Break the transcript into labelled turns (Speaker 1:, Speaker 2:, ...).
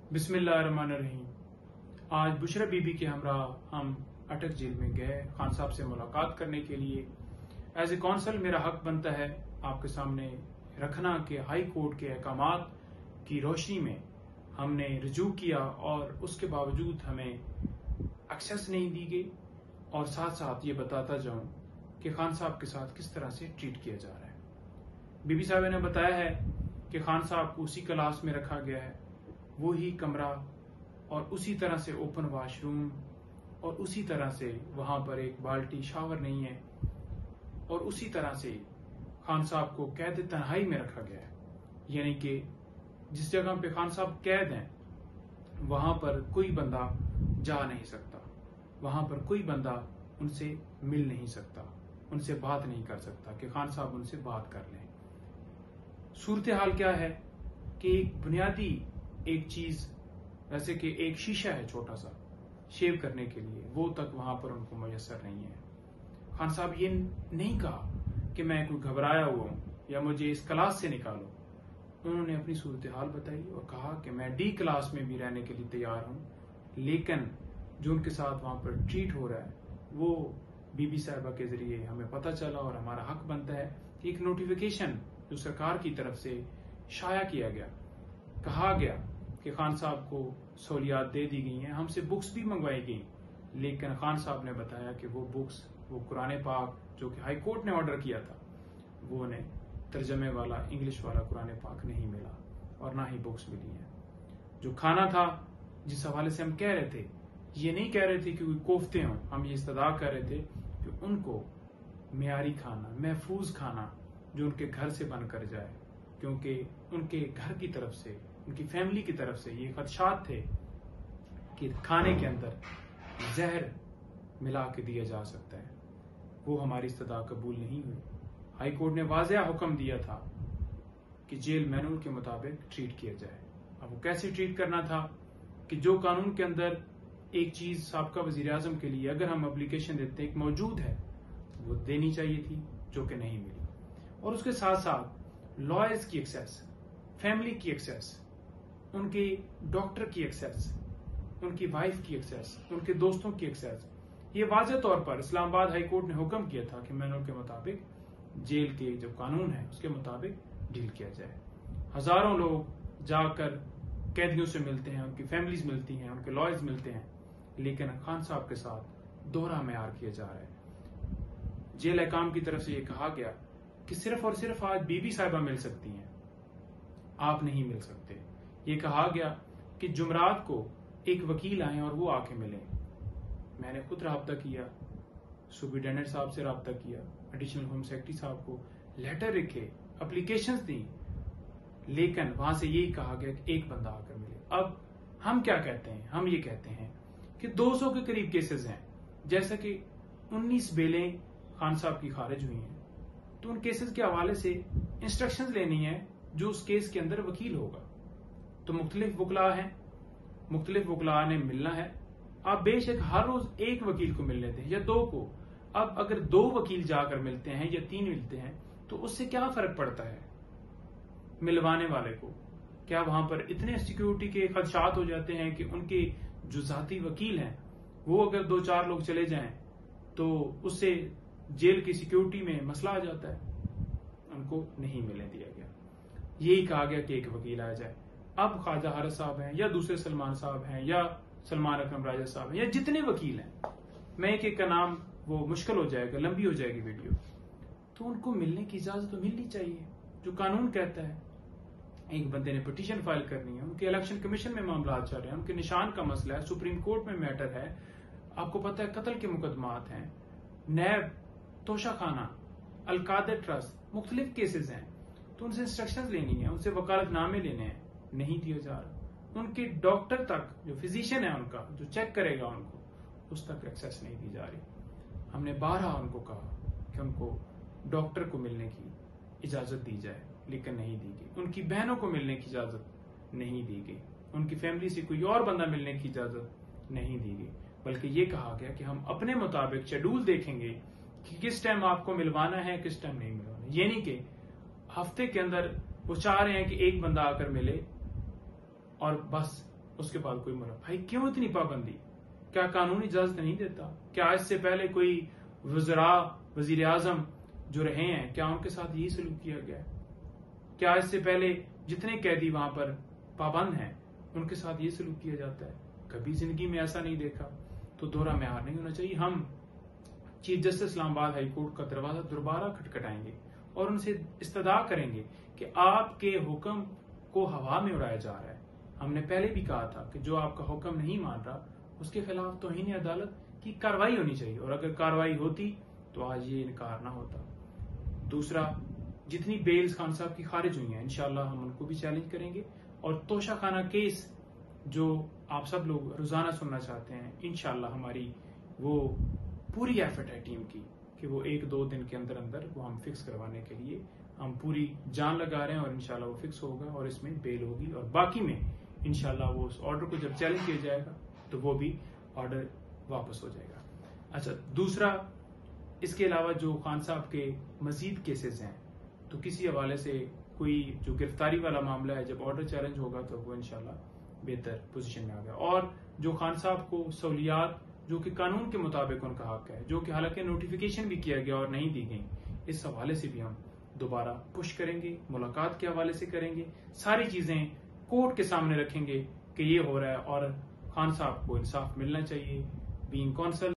Speaker 1: बिस्मिल्लाहिर्रहमानिर्रहीम। आज बुशरा बीबी के हमरा हम अटक जेल में गए खान साहब से मुलाकात करने के लिए। एज ए कौंसल मेरा हक बनता है आपके सामने रखना कि हाई कोर्ट के अहकामात की रोशनी में हमने रुजू किया और उसके बावजूद हमें एक्सेस नहीं दी गई, और साथ साथ ये बताता जाऊं कि खान साहब के साथ किस तरह से ट्रीट किया जा रहा है। बीबी साहब ने बताया है कि खान साहब को उसी क्लास में रखा गया है, वो ही कमरा और उसी तरह से ओपन वॉशरूम और उसी तरह से वहां पर एक बाल्टी शावर नहीं है, और उसी तरह से खान साहब को कैद तन्हाई में रखा गया है। यानी कि जिस जगह पे खान साहब कैद हैं वहां पर कोई बंदा जा नहीं सकता, वहां पर कोई बंदा उनसे मिल नहीं सकता, उनसे बात नहीं कर सकता कि खान साहब उनसे बात कर लें। सूरत हाल क्या है कि एक बुनियादी एक चीज, वैसे कि एक शीशा है छोटा सा शेव करने के लिए, वो तक वहां पर उनको मुयसर नहीं है। खान साहब ये नहीं कहा कि मैं कोई घबराया हुआ हूं या मुझे इस क्लास से निकालो। उन्होंने अपनी सूरत हाल बताई और कहा कि मैं डी क्लास में भी रहने के लिए तैयार हूं, लेकिन जो उनके साथ वहां पर ट्रीट हो रहा है वो बीबी साहिबा के जरिए हमें पता चला, और हमारा हक बनता है कि एक नोटिफिकेशन जो सरकार की तरफ से शाया किया गया, कहा गया कि खान साहब को सहूलियात दे दी गई हैं, हमसे बुक्स भी मंगवाई गई, लेकिन खान साहब ने बताया कि वो बुक्स, वो कुरान पाक जो कि हाई कोर्ट ने ऑर्डर किया था, वो उन्हें तर्जमे वाला इंग्लिश वाला कुरान पाक नहीं मिला और ना ही बुक्स मिली हैं। जो खाना था जिस हवाले से हम कह रहे थे, ये नहीं कह रहे थे कि कोई कोफ्ते हों, हम ये इस्तदा कर रहे थे कि उनको मियारी खाना, महफूज खाना जो उनके घर से बनकर जाए, क्योंकि उनके घर की तरफ से, उनकी फैमिली की तरफ से ये खदशात थे कि खाने के अंदर जहर मिला के दिया जा सकता है। वो हमारी इस्तदा कबूल नहीं हुई। हाई कोर्ट ने वाज़ेह हुक्म दिया था कि जेल मैनुअल के मुताबिक ट्रीट किया जाए। अब वो कैसे ट्रीट करना था कि जो कानून के अंदर एक चीज साबका वजीर आजम के लिए अगर हम एप्लीकेशन देते हैं, एक मौजूद है, वो देनी चाहिए थी, जो कि नहीं मिली। और उसके साथ साथ लॉयर्स की एक्सेस, फैमिली की एक्सेस, उनके डॉक्टर की एक्सेस, उनकी वाइफ की एक्सेस, उनके दोस्तों की एक्सेस, ये वाज़ेह तौर पर इस्लामाबाद हाई कोर्ट ने हुक्म किया था कि मैनुअल के मुताबिक जेल के जो कानून है उसके मुताबिक डील किया जाए। हजारों लोग जाकर कैदियों से मिलते हैं, उनकी फैमिलीज मिलती हैं, उनके लॉयर्स मिलते हैं, लेकिन खान साहब के साथ दोहरा मेयार किया जा रहा है। जेल अहकाम की तरफ से यह कहा गया कि सिर्फ और सिर्फ आज बीबी साहिबा मिल सकती हैं, आप नहीं मिल सकते। ये कहा गया कि जुमरात को एक वकील आए और वो आके मिले। मैंने खुद राब्ता किया, सुप्रिटेंडेंट साहब से राब्ता किया, एडिशनल होम सेक्रेटरी साहब को लेटर लिखे, एप्लीकेशंस दी, लेकिन वहां से यही कहा गया कि एक बंदा आकर मिले। अब हम क्या कहते हैं? हम ये कहते हैं कि 200 के करीब केसेस हैं, जैसा कि 19 बेलें खान साहब की खारिज हुई हैं, तो उन केसेस के हवाले से इंस्ट्रक्शंस लेनी है जो उस केस के अंदर वकील होगा। तो मुख्तलिफ वकला हैं, मुख्तलिफ वकला ने मिलना है। आप बेशक हर रोज एक वकील को मिल लेते हैं या 2 को, अब अगर 2 वकील जाकर मिलते हैं या 3 मिलते हैं तो उससे क्या फर्क पड़ता है मिलवाने वाले को? क्या वहां पर इतने सिक्योरिटी के खदशात हो जाते हैं कि उनके जो जाती वकील हैं वो अगर 2-4 लोग चले जाएं तो उससे जेल की सिक्योरिटी में मसला आ जाता है? उनको नहीं मिलने दिया गया। यही कहा गया कि एक वकील आ जाए। अब ख्वाजा हारिस साहब हैं या दूसरे सलमान साहब हैं या सलमान अकरम राजा साहब हैं या जितने वकील हैं, मैं एक का नाम वो मुश्किल हो जाएगा, लंबी हो जाएगी वीडियो, तो उनको मिलने की इजाजत तो मिलनी चाहिए। जो कानून कहता है, एक बंदे ने पिटीशन फाइल करनी है, उनके इलेक्शन कमीशन में मामला चल रहे हैं, उनके निशान का मसला है, सुप्रीम कोर्ट में मैटर है, आपको पता है कत्ल के मुकदमात हैं, नैब, तोशाखाना, अलकादर ट्रस्ट, मुख्तलिफ केसेस हैं, तो उनसे इंस्ट्रक्शंस लेनी है, उनसे वकालतनामे लेने हैं, नहीं दिया जा रहा। उनके डॉक्टर तक, जो फिजिशियन है उनका, जो चेक करेगा उनको, उस तक एक्सेस नहीं दी जा रही। हमने 12 उनको कहा कि उनको डॉक्टर को मिलने की इजाजत दी जाए, लेकिन नहीं दी गई। उनकी बहनों को मिलने की इजाजत नहीं दी गई, उनकी फैमिली से कोई और बंदा मिलने की इजाजत नहीं दी गई, बल्कि ये कहा गया कि हम अपने मुताबिक शेड्यूल देखेंगे कि किस टाइम आपको मिलवाना है, किस टाइम नहीं मिलवाना। ये नहीं कि हफ्ते के अंदर वो चाह रहे हैं कि एक बंदा आकर मिले और बस उसके बाद कोई मुलाकात। भाई क्यों इतनी पाबंदी? क्या कानून इजाजत नहीं देता? क्या इससे पहले कोई वजीर आजम जो रहे हैं, क्या उनके साथ यही सलूक किया गया है? क्या इससे पहले जितने कैदी वहां पर पाबंद हैं उनके साथ ये सलूक किया जाता है? कभी जिंदगी में ऐसा नहीं देखा। तो दोहरा म्यार नहीं होना चाहिए। हम chief justice Islamabad high court का दरवाजा दोबारा खटखटाएंगे और उनसे इस्तदा करेंगे कि आपके हुक्म को हवा में उड़ाया जा रहा है। हमने पहले भी कहा था कि जो आपका हुक्म नहीं मान रहा उसके खिलाफ तौहीन अदालत की कार्रवाई होनी चाहिए, और अगर कार्रवाई होती तो आज ये इनकार ना होता। दूसरा, जितनी बेल्स खान साहब की खारिज हुई हैं इंशाल्लाह हम उनको भी चैलेंज करेंगे, और तोशा खाना केस जो आप सब लोग रोजाना सुनना चाहते हैं, इंशाल्लाह हमारी वो पूरी एफर्ट है टीम की कि वो 1-2 दिन के अंदर अंदर वो हम फिक्स करवाने के लिए हम पूरी जान लगा रहे हैं, और इंशाल्लाह वो फिक्स होगा और इसमें बेल होगी, और बाकी में इंशाल्लाह वो उस ऑर्डर को जब चैलेंज किया जाएगा तो वो भी ऑर्डर वापस हो जाएगा। अच्छा, दूसरा, इसके अलावा जो खान साहब के मजीद केसेस हैं, तो किसी हवाले से कोई जो गिरफ्तारी वाला मामला है, जब ऑर्डर चैलेंज होगा तो वो इंशाल्लाह बेहतर पोजीशन में आ गया। और जो खान साहब को सहूलियात जो कि कानून के मुताबिक उनका हक है, जो कि हालांकि नोटिफिकेशन भी किया गया और नहीं दी गई, इस हवाले से भी हम दोबारा पुश करेंगे, मुलाकात के हवाले से करेंगे, सारी चीजें कोर्ट के सामने रखेंगे कि ये हो रहा है और खान साहब को इंसाफ मिलना चाहिए। Being council